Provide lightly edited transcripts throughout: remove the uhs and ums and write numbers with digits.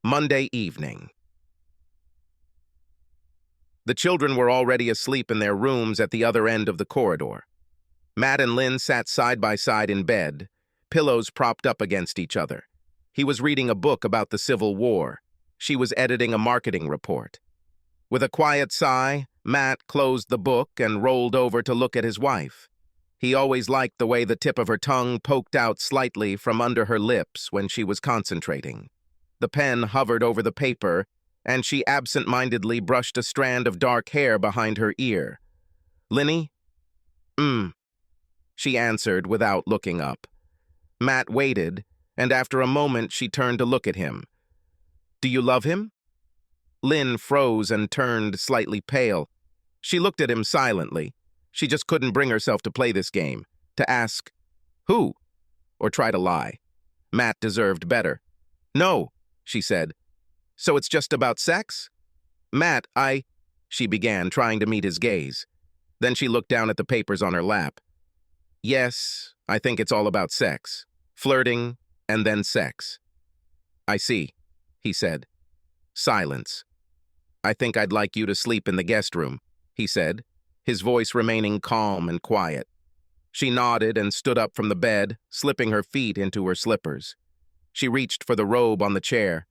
Monday evening. The children were already asleep in their rooms at the other end of the corridor. Matt and Lynn sat side by side in bed, pillows propped up against each other. He was reading a book about the Civil War. She was editing a marketing report. With a quiet sigh, Matt closed the book and rolled over to look at his wife. He always liked the way the tip of her tongue poked out slightly from under her lips when she was concentrating. The pen hovered over the paper, and she absent-mindedly brushed a strand of dark hair behind her ear. "Linny?" She answered without looking up. Matt waited, and after a moment she turned to look at him. "Do you love him?" Lynn froze and turned slightly pale. She looked at him silently. She just couldn't bring herself to play this game, to ask, "Who?" or try to lie. Matt deserved better. "No," she said. "So it's just about sex?" "Matt, she began, trying to meet his gaze. Then she looked down at the papers on her lap. "Yes, I think it's all about sex. Flirting, and then sex." "I see," he said. Silence. "I think I'd like you to sleep in the guest room," he said, his voice remaining calm and quiet. She nodded and stood up from the bed, slipping her feet into her slippers. She reached for the robe on the chair.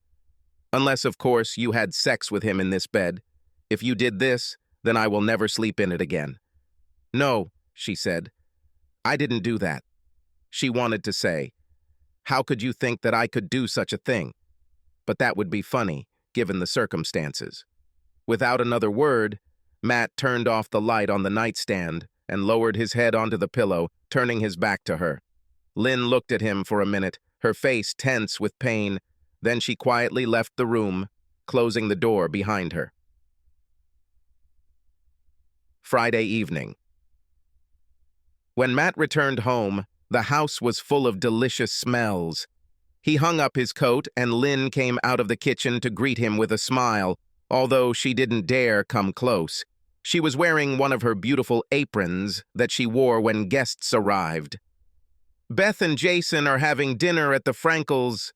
"Unless, of course, you had sex with him in this bed. If you did this, then I will never sleep in it again." "No," she said. "I didn't do that." She wanted to say, "How could you think that I could do such a thing?" But that would be funny, given the circumstances. Without another word, Matt turned off the light on the nightstand and lowered his head onto the pillow, turning his back to her. Lynn looked at him for a minute, her face tense with pain. Then she quietly left the room, closing the door behind her. Friday evening. When Matt returned home, the house was full of delicious smells. He hung up his coat, and Lynn came out of the kitchen to greet him with a smile, although she didn't dare come close. She was wearing one of her beautiful aprons that she wore when guests arrived. "Beth and Jason are having dinner at the Frankels.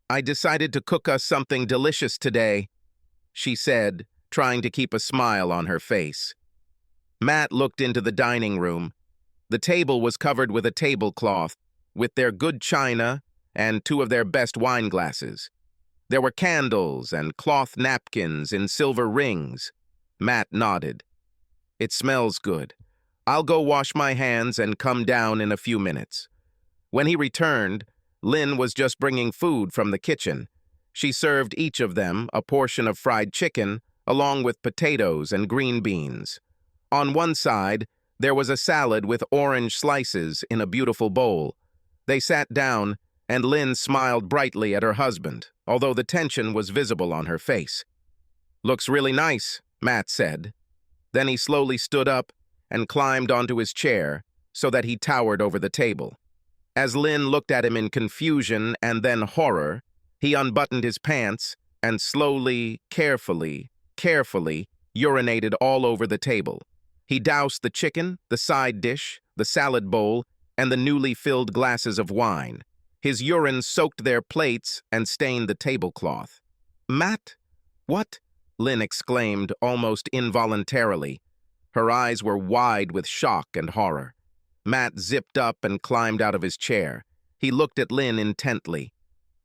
I decided to cook us something delicious today," she said, trying to keep a smile on her face. Matt looked into the dining room. The table was covered with a tablecloth, with their good china and two of their best wine glasses. There were candles and cloth napkins in silver rings. Matt nodded. "It smells good. I'll go wash my hands and come down in a few minutes." When he returned, Lynn was just bringing food from the kitchen. She served each of them a portion of fried chicken, along with potatoes and green beans. On one side, there was a salad with orange slices in a beautiful bowl. They sat down, and Lynn smiled brightly at her husband, although the tension was visible on her face. "Looks really nice," Matt said. Then he slowly stood up and climbed onto his chair so that he towered over the table. As Lynn looked at him in confusion and then horror, he unbuttoned his pants and slowly, carefully urinated all over the table. He doused the chicken, the side dish, the salad bowl, and the newly filled glasses of wine. His urine soaked their plates and stained the tablecloth. "Matt, what?" Lynn exclaimed almost involuntarily. Her eyes were wide with shock and horror. Matt zipped up and climbed out of his chair. He looked at Lynn intently.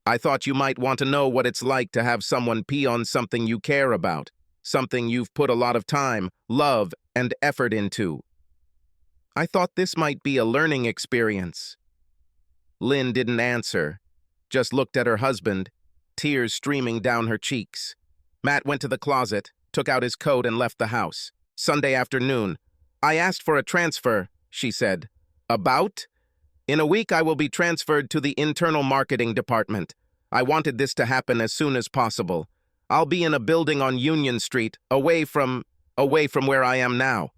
"I thought you might want to know what it's like to have someone pee on something you care about, something you've put a lot of time, love, and effort into. I thought this might be a learning experience." Lynn didn't answer, just looked at her husband, tears streaming down her cheeks. Matt went to the closet, took out his coat, and left the house. Sunday afternoon. "I asked for a transfer," she said. "About? In a week I will be transferred to the internal marketing department. I wanted this to happen as soon as possible. I'll be in a building on Union Street, away from where I am now."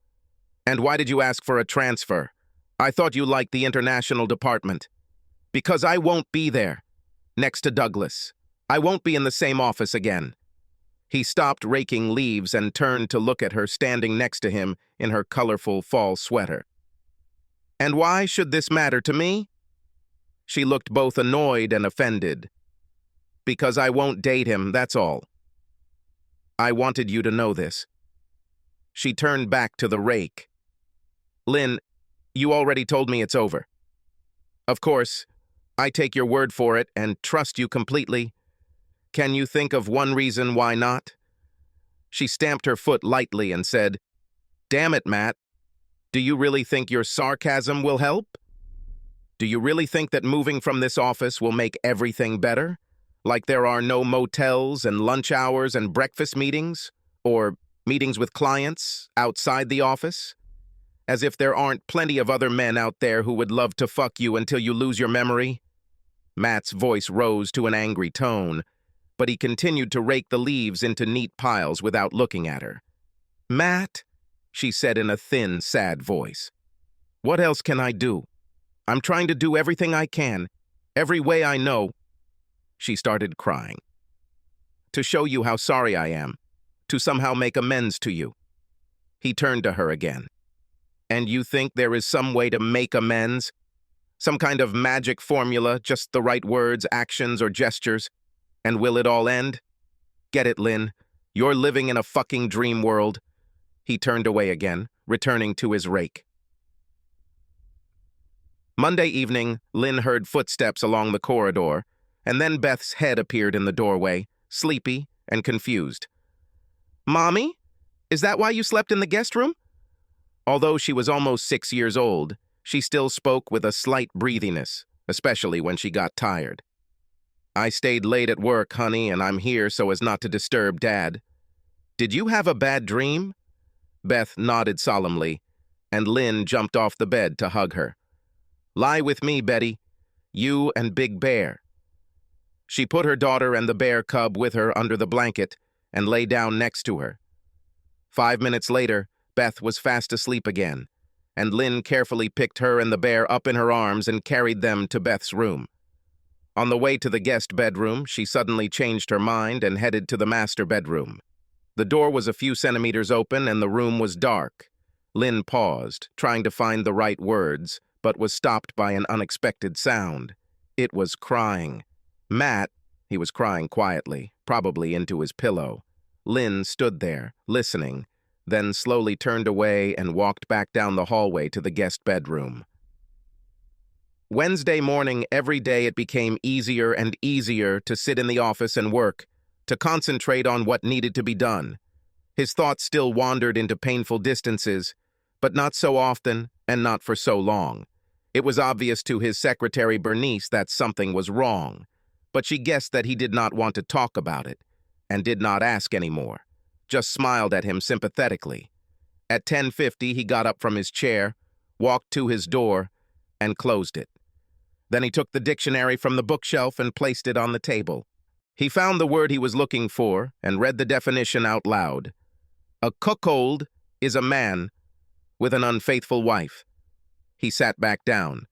"And why did you ask for a transfer? I thought you liked the international department." "Because I won't be there. Next to Douglas. I won't be in the same office again." He stopped raking leaves and turned to look at her standing next to him in her colorful fall sweater. "And why should this matter to me?" She looked both annoyed and offended. Because I won't date him, that's all. I wanted you to know this. She turned back to the rake. Lynn, you already told me it's over. Of course, I take your word for it and trust you completely. Can you think of one reason why not? She stamped her foot lightly and said, Damn it, Matt. Do you really think your sarcasm will help? Do you really think that moving from this office will make everything better? Like there are no motels and lunch hours and breakfast meetings? Or meetings with clients outside the office? As if there aren't plenty of other men out there who would love to fuck you until you lose your memory? Matt's voice rose to an angry tone, but he continued to rake the leaves into neat piles without looking at her. Matt, she said in a thin, sad voice. What else can I do? I'm trying to do everything I can, every way I know. She started crying. To show you how sorry I am, to somehow make amends to you. He turned to her again. And you think there is some way to make amends? Some kind of magic formula, just the right words, actions, or gestures? And will it all end? Get it, Lynn. You're living in a fucking dream world. He turned away again, returning to his rake. Monday evening, Lynn heard footsteps along the corridor, and then Beth's head appeared in the doorway, sleepy and confused. Mommy? Is that why you slept in the guest room? Although she was almost 6 years old, she still spoke with a slight breathiness, especially when she got tired. I stayed late at work, honey, and I'm here so as not to disturb Dad. Did you have a bad dream? Beth nodded solemnly, and Lynn jumped off the bed to hug her. Lie with me, Betty. You and Big Bear. She put her daughter and the bear cub with her under the blanket and lay down next to her. 5 minutes later, Beth was fast asleep again, and Lynn carefully picked her and the bear up in her arms and carried them to Beth's room. On the way to the guest bedroom, she suddenly changed her mind and headed to the master bedroom. The door was a few centimeters open and the room was dark. Lynn paused, trying to find the right words, but was stopped by an unexpected sound. It was crying. Matt, he was crying quietly, probably into his pillow. Lynn stood there, listening, then slowly turned away and walked back down the hallway to the guest bedroom. Wednesday morning, every day it became easier and easier to sit in the office and work, to concentrate on what needed to be done. His thoughts still wandered into painful distances, but not so often and not for so long. It was obvious to his secretary Bernice that something was wrong, but she guessed that he did not want to talk about it, and did not ask anymore, just smiled at him sympathetically. At 10:50, he got up from his chair, walked to his door, and closed it. Then he took the dictionary from the bookshelf and placed it on the table. He found the word he was looking for and read the definition out loud. A cuckold is a man with an unfaithful wife. He sat back down.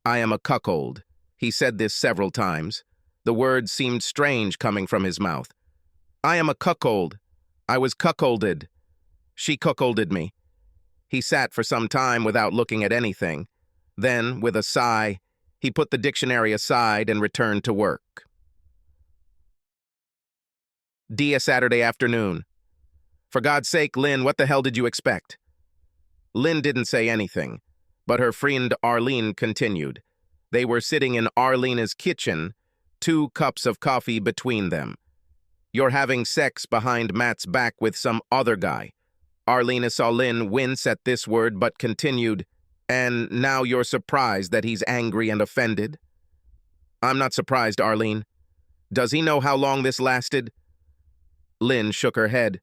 I am a cuckold. He said this several times. The word seemed strange coming from his mouth. I am a cuckold. I was cuckolded. She cuckolded me. He sat for some time without looking at anything. Then, with a sigh, he put the dictionary aside and returned to work. Dia Saturday afternoon. For God's sake, Lynn, what the hell did you expect? Lynn didn't say anything, but her friend Arlene continued. They were sitting in Arlena's kitchen, 2 cups of coffee between them. You're having sex behind Matt's back with some other guy. Arlena saw Lynn wince at this word, but continued, and now you're surprised that he's angry and offended? I'm not surprised, Arlene. Does he know how long this lasted? Lynn shook her head.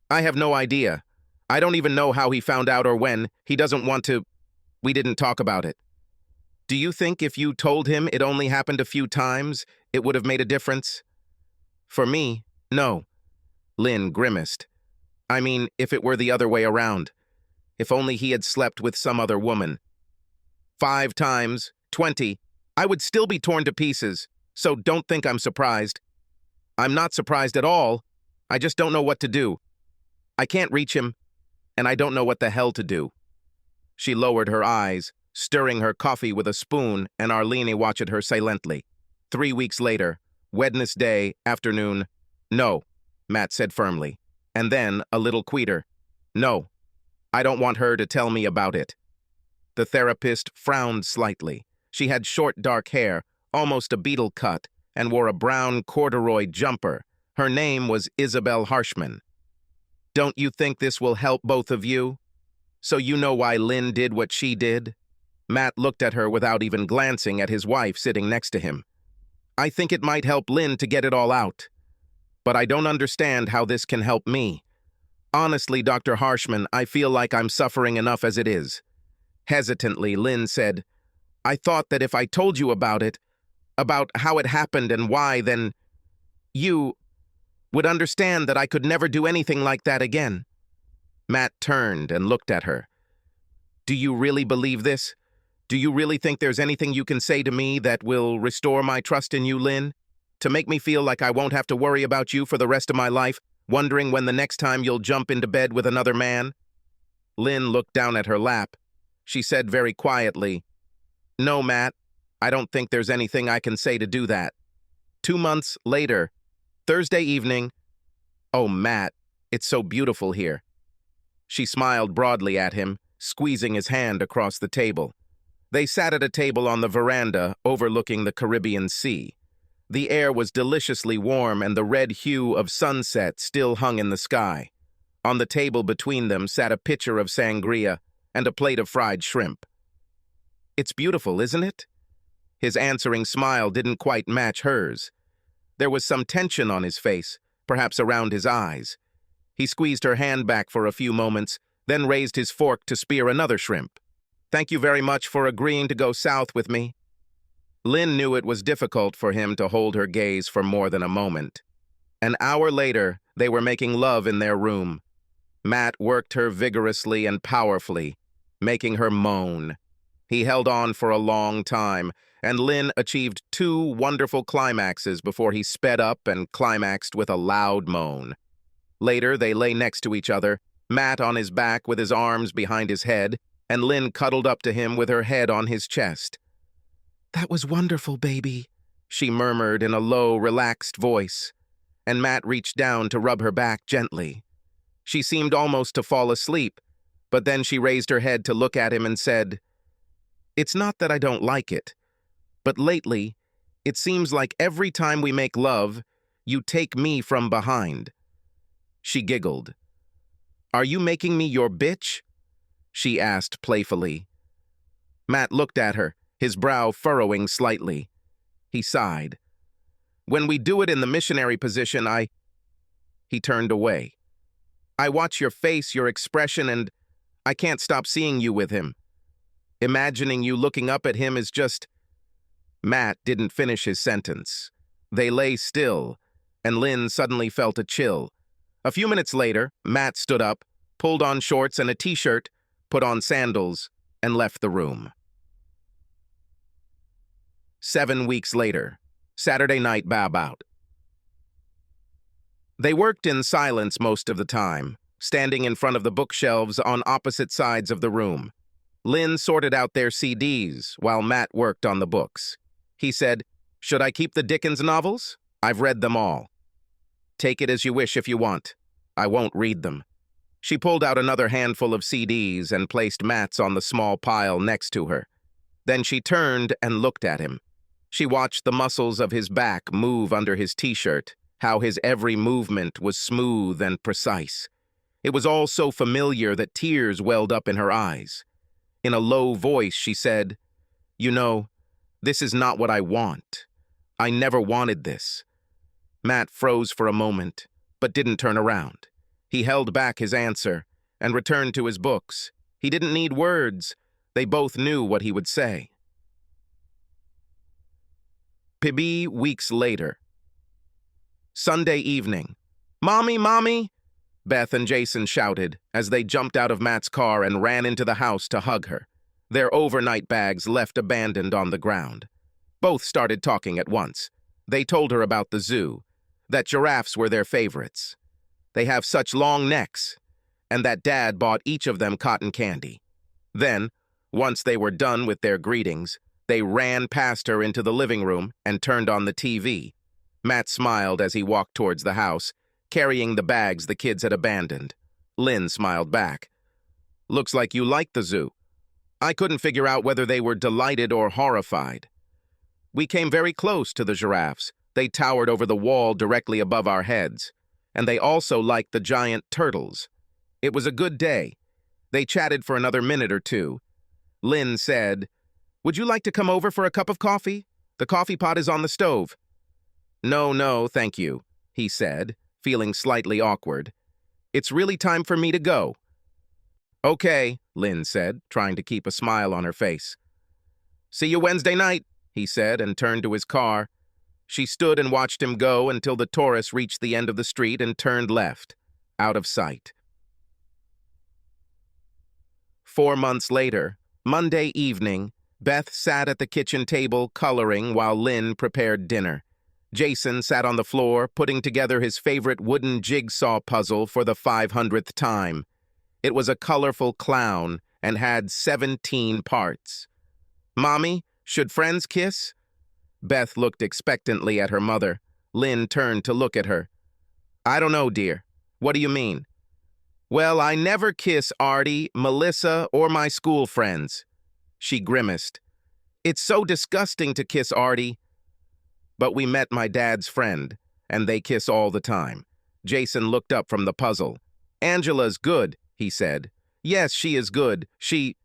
I have no idea. I don't even know how he found out or when. He doesn't want to. We didn't talk about it. Do you think if you told him it only happened a few times, it would have made a difference? For me, no. Lynn grimaced. I mean, if it were the other way around. If only he had slept with some other woman. 5 times, 20, I would still be torn to pieces, so don't think I'm surprised. I'm not surprised at all. I just don't know what to do. I can't reach him, and I don't know what the hell to do. She lowered her eyes, stirring her coffee with a spoon, and Arlene watched her silently. 3 weeks later, Wednesday afternoon. No, Matt said firmly. And then, a little quieter. No, I don't want her to tell me about it. The therapist frowned slightly. She had short dark hair, almost a beetle cut, and wore a brown corduroy jumper. Her name was Isabel Harshman. Don't you think this will help both of you? So you know why Lynn did what she did? Matt looked at her without even glancing at his wife sitting next to him. I think it might help Lynn to get it all out. But I don't understand how this can help me. Honestly, Dr. Harshman, I feel like I'm suffering enough as it is. Hesitantly, Lynn said, I thought that if I told you about it, about how it happened and why, then you would understand that I could never do anything like that again. Matt turned and looked at her. Do you really believe this? Do you really think there's anything you can say to me that will restore my trust in you, Lynn? To make me feel like I won't have to worry about you for the rest of my life, wondering when the next time you'll jump into bed with another man? Lynn looked down at her lap. She said very quietly, No, Matt, I don't think there's anything I can say to do that. 2 months later, Thursday evening. Oh, Matt, it's so beautiful here. She smiled broadly at him, squeezing his hand across the table. They sat at a table on the veranda overlooking the Caribbean Sea. The air was deliciously warm and the red hue of sunset still hung in the sky. On the table between them sat a pitcher of sangria and a plate of fried shrimp. It's beautiful, isn't it? His answering smile didn't quite match hers. There was some tension on his face, perhaps around his eyes. He squeezed her hand back for a few moments, then raised his fork to spear another shrimp. Thank you very much for agreeing to go south with me. Lynn knew it was difficult for him to hold her gaze for more than a moment. An hour later, they were making love in their room. Matt worked her vigorously and powerfully, making her moan. He held on for a long time, and Lynn achieved 2 wonderful climaxes before he sped up and climaxed with a loud moan. Later, they lay next to each other, Matt on his back with his arms behind his head, and Lynn cuddled up to him with her head on his chest. That was wonderful, baby, she murmured in a low, relaxed voice, and Matt reached down to rub her back gently. She seemed almost to fall asleep, but then she raised her head to look at him and said, It's not that I don't like it, but lately, it seems like every time we make love, you take me from behind. She giggled. Are you making me your bitch? She asked playfully. Matt looked at her, his brow furrowing slightly. He sighed. When we do it in the missionary position, He turned away. I watch your face, your expression, and I can't stop seeing you with him. Imagining you looking up at him is just... Matt didn't finish his sentence. They lay still, and Lynn suddenly felt a chill. A few minutes later, Matt stood up, pulled on shorts and a t-shirt, put on sandals, and left the room. 7 weeks later, Saturday night bow-out. They worked in silence most of the time, standing in front of the bookshelves on opposite sides of the room. Lynn sorted out their CDs while Matt worked on the books. He said, Should I keep the Dickens novels? I've read them all. Take it as you wish if you want. I won't read them. She pulled out another handful of CDs and placed Matt's on the small pile next to her. Then she turned and looked at him. She watched the muscles of his back move under his t-shirt, how his every movement was smooth and precise. It was all so familiar that tears welled up in her eyes. In a low voice, she said, You know, this is not what I want. I never wanted this. Matt froze for a moment, but didn't turn around. He held back his answer and returned to his books. He didn't need words. They both knew what he would say. Pibby weeks later. Sunday evening. Mommy, Mommy! Beth and Jason shouted as they jumped out of Matt's car and ran into the house to hug her, their overnight bags left abandoned on the ground. Both started talking at once. They told her about the zoo, that giraffes were their favorites. They have such long necks, and that Dad bought each of them cotton candy. Then, once they were done with their greetings, they ran past her into the living room and turned on the TV. Matt smiled as he walked towards the house, carrying the bags the kids had abandoned. Lynn smiled back. Looks like you liked the zoo. I couldn't figure out whether they were delighted or horrified. We came very close to the giraffes. They towered over the wall directly above our heads. And they also liked the giant turtles. It was a good day. They chatted for another minute or two. Lynn said, "Would you like to come over for a cup of coffee? The coffee pot is on the stove." No, thank you," he said, feeling slightly awkward. "It's really time for me to go." "Okay," Lynn said, trying to keep a smile on her face. "See you Wednesday night," he said, and turned to his car. She stood and watched him go until the Taurus reached the end of the street and turned left, out of sight. 4 months later, Monday evening, Beth sat at the kitchen table coloring while Lynn prepared dinner. Jason sat on the floor, putting together his favorite wooden jigsaw puzzle for the 500th time. It was a colorful clown and had 17 parts. "Mommy, should friends kiss?" Beth looked expectantly at her mother. Lynn turned to look at her. "I don't know, dear. What do you mean?" "Well, I never kiss Artie, Melissa, or my school friends." She grimaced. "It's so disgusting to kiss Artie." "But we met my dad's friend, and they kiss all the time." Jason looked up from the puzzle. "Angela's good," he said. "Yes, she is good. She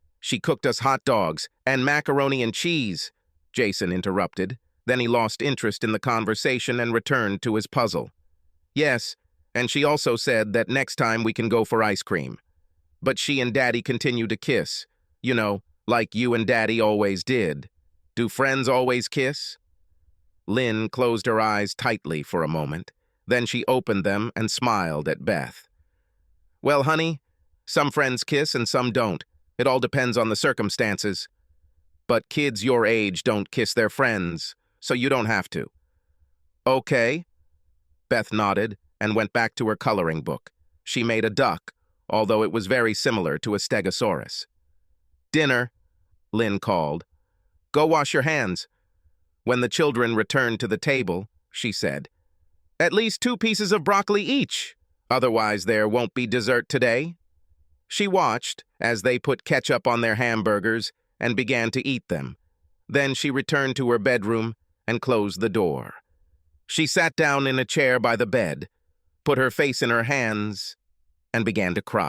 cooked us hot dogs and macaroni and cheese," Jason interrupted. Then he lost interest in the conversation and returned to his puzzle. "Yes, and she also said that next time we can go for ice cream. But she and Daddy continue to kiss. You know, like you and Daddy always did. Do friends always kiss?" Lynn closed her eyes tightly for a moment. Then she opened them and smiled at Beth. "Well, honey, some friends kiss and some don't. It all depends on the circumstances. But kids your age don't kiss their friends, so you don't have to." "Okay." Beth nodded and went back to her coloring book. She made a duck, although it was very similar to a stegosaurus. "Dinner," Lynn called. "Go wash your hands." When the children returned to the table, she said, "At least 2 pieces of broccoli each. Otherwise, there won't be dessert today." She watched as they put ketchup on their hamburgers and began to eat them. Then she returned to her bedroom and closed the door. She sat down in a chair by the bed, put her face in her hands, and began to cry.